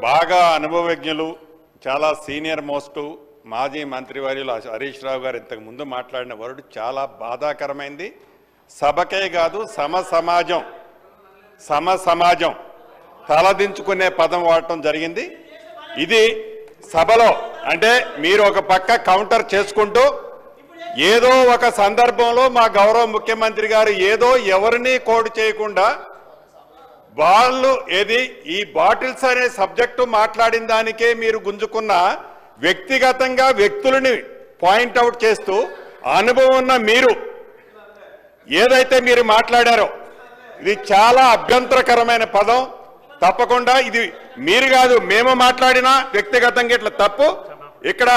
బాగా అనుభవజ్ఞులు చాలా senior most మాజీ మంత్రివర్యులు హరీష్ రావు గారు ఇంతకు ముందు మాట్లాడిన వర్డ్ చాలా బాధాకరమైంది. సభకే కాదు సమాజం తలదించుకునే పదం వాడటం జరిగింది. ఇది సభలో అంటే మీరు ఒక పక్క కౌంటర్ చేసుకుంటూ ఏదో ఒక సందర్భంలో మా గౌరవ ముఖ్యమంత్రి గారు ఏదో ఎవరిని కోడ్ చేయకుండా వాళ్ళు ఈ బాటిల్స్ అనే సబ్జెక్టు మాట్లాడిన దానికే మీరు గుంజుకున్న వ్యక్తిగతంగా వ్యక్తులని పాయింట్అవుట్ చేస్తూ అనుభవం ఉన్న మీరు ఏదైతే మీరు మాట్లాడారో ఇది చాలా అభ్యంతరకరమైన పదం. తప్పకుండా ఇది మీరు కాదు మేము మాట్లాడినా వ్యక్తిగతంగా ఇట్లా తప్పు. ఇక్కడ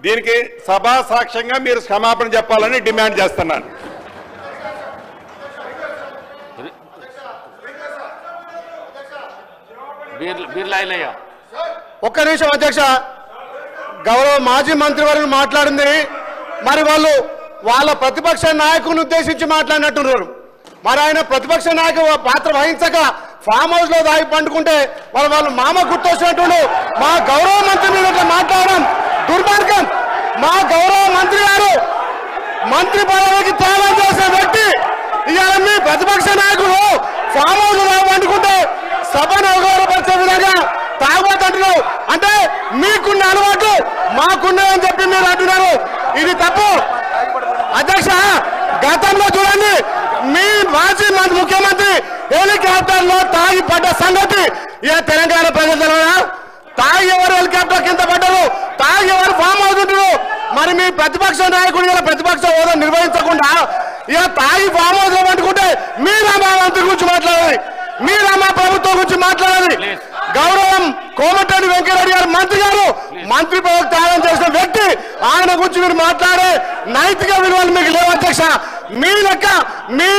దీనికి సభా సాక్ష్యంగా మీరు క్షమాపణ చెప్పాలని డిమాండ్ చేస్తున్నాను. ఒక్క నిమిషం అధ్యక్ష, గౌరవ మాజీ మంత్రివర్యులు మాట్లాడింది మరి వాళ్ళ ప్రతిపక్ష నాయకుని ఉద్దేశించి మాట్లాడినట్టున్నారు. మరి ఆయన ప్రతిపక్ష నాయకు పాత్ర వహించక ఫామ్ హౌస్ లో దాగి పండుకుంటే వాళ్ళ మామ గుర్తొచ్చినట్టు మా గౌరవ మంత్రి మీద మాట్లాడడం దుర్మార్గం. మా గౌరవ మంత్రి గారు మంత్రి పదవికి త్యాగం చేసిన వ్యక్తి ఇవాళ మీ ప్రతిపక్ష నాయకులు ఫామ్ హౌస్ లో పండుకుంటే సభను అవగౌరవపరిచే విధంగా తాగబోతుంటున్నారు. అంటే మీకున్న అలవాటు మాకున్నాయని చెప్పి మీరు అంటున్నారు. ఇది తప్పు అధ్యక్ష. గతంలో చూడండి మీ మాజీ ముఖ్యమంత్రి హెలికాప్టర్ లో తాగి పడ్డ సంగతి ఇక తెలంగాణ ప్రజలు తాగి ఎవరు హెలికాప్టర్ కింద పడ్డారు, తాగి ఎవరు ఫామ్ అవుతుంటారు. మరి మీ ప్రతిపక్ష నాయకుడు ఇలా ప్రతిపక్ష హోదా నిర్వహించకుండా ఇక తాగి ఫామ్ హౌస్ లో పట్టుకుంటే మీరు మా మంత్రి గురించి మాట్లాడాలి, మీరు మా ప్రభుత్వం గురించి మాట్లాడాలి. గౌరవం కోమటిరెడ్డి వెంకటరెడ్డి గారు మంత్రి గారు మంత్రి పదవి త్యాగం చేసిన వ్యక్తి, ఆయన గురించి మీరు మాట్లాడే నైతిక విలువలు మీకు లేవు అధ్యక్ష. మీ లెక్క మీ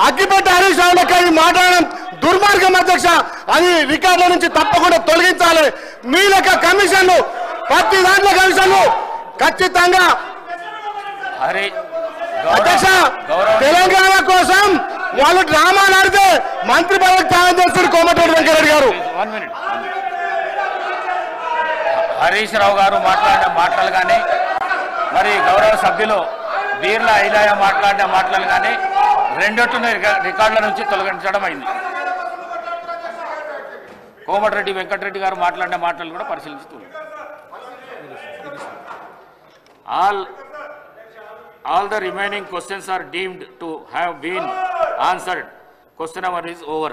అగ్గిపెట్టి హరీష్ రావు లెక్క ఈ మాట్లాడడం దుర్మార్గం అధ్యక్ష. అది రికార్డుల నుంచి తప్పకుండా తొలగించాలి. మీ లెక్క కమిషన్లు ప్రతి దాంట్లో కమిషన్లు ఖచ్చితంగా అధ్యక్ష తెలంగాణ కోసం వాళ్ళు డ్రామాలు ఆడితే మంత్రి పదవికి త్యాగం చేస్తారు కోమటిరెడ్డి వెంకటరెడ్డి గారు. హరీష్ రావు గారు మాట్లాడిన మాటలు కానీ మరి గౌరవ సభ్యులు బీర్లా ఐలయ్య మాట్లాడిన మాటలు కానీ రెండొట్టున రికార్డుల నుంచి తొలగించడం అయింది. కోమటిరెడ్డి వెంకటరెడ్డి గారు మాట్లాడిన మాటలు కూడా పరిశీలిస్తున్నారు. All the remaining questions are deemed to have been answered. Question hour is over.